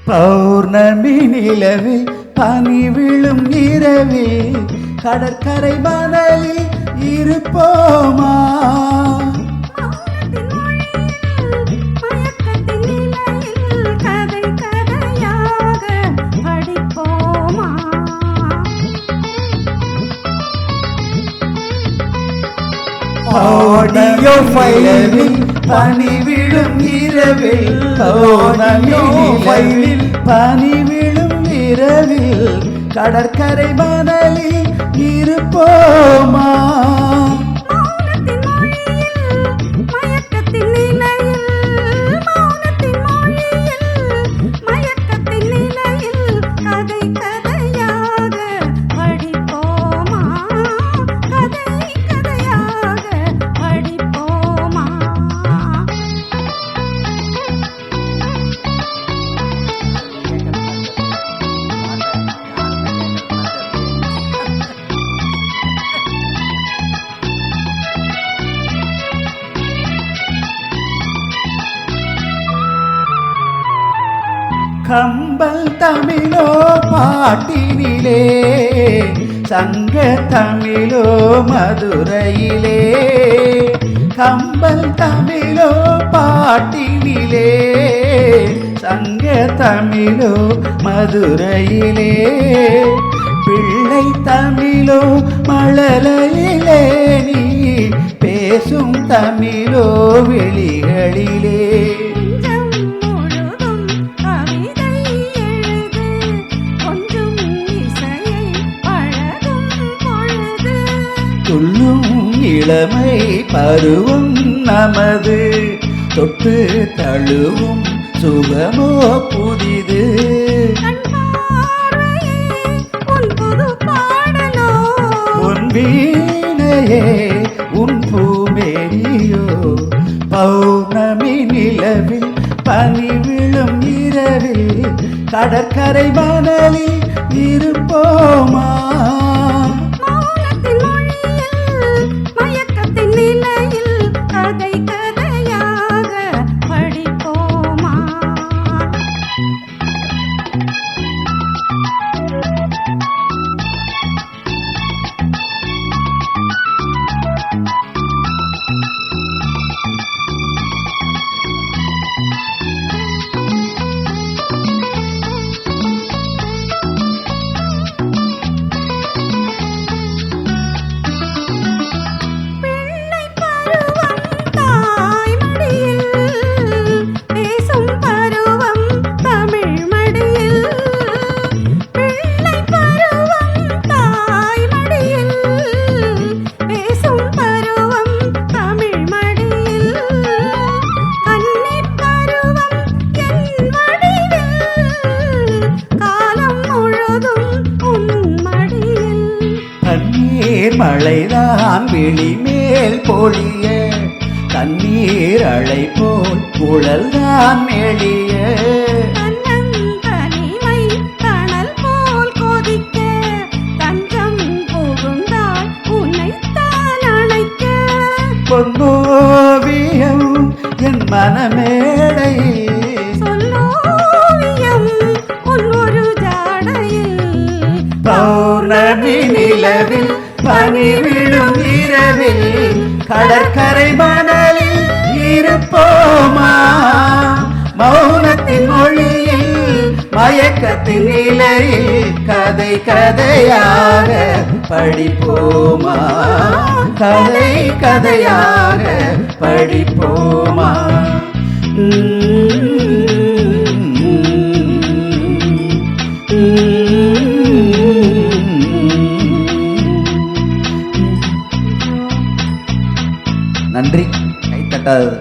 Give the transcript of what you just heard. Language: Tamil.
பௌர்ணமி நிலவில் பனி விழும் இரவில் கடற்கரை மணலில் இருப்போமா? ஆடியோ ஃபைலில் பனி விழும் இரவில், ஆடியோ ஃபைலில் பனி விழும் இரவில் கடற்கரை மணலில் இருப்போமா? கம்பல் தமிழோ பாட்டினிலே, சங்க தமிழோ மதுரையிலே. கம்பல் தமிழோ பாட்டினிலே, சங்க தமிழோ மதுரையிலே. பிள்ளை தமிழோ மழலையிலே, நீ பேசும் தமிழோ வெளிகளிலே. துள்ளும் இளமை பருவம் நமது, தொட்டு தழுவும் சுகமோ புதிது. உன் வீணையே உன் பூமேனியோ, பௌர்ணமி நிலவில் பனி விழும் இரவில் கடற்கரை மணலில் இருப்போமா? மழைதான் விழிமேல் பொழிய, தண்ணீர் அலை போல் குழல்தான் எளிய. தனிமை தணல் போல் கொதிக்க, தஞ்சம் புகுந்தால் உன்னைத்தான் அணைக்க. பொன்னோவியம் என் மனமேடை, சொல்லோவியம் உன் ஒரு ஜாடையில். பௌர்ணமி நிலவில் பனி விழும் இரவில் கடற்கரை மணலில் இருப்போமா? மௌனத்தின் மொழியில் மயக்கத்தின் நிலையில் கதை கதையாக படிப்போமா? கதை கதையாக படிப்போமா? நன்றி. கைத்தட்டாதது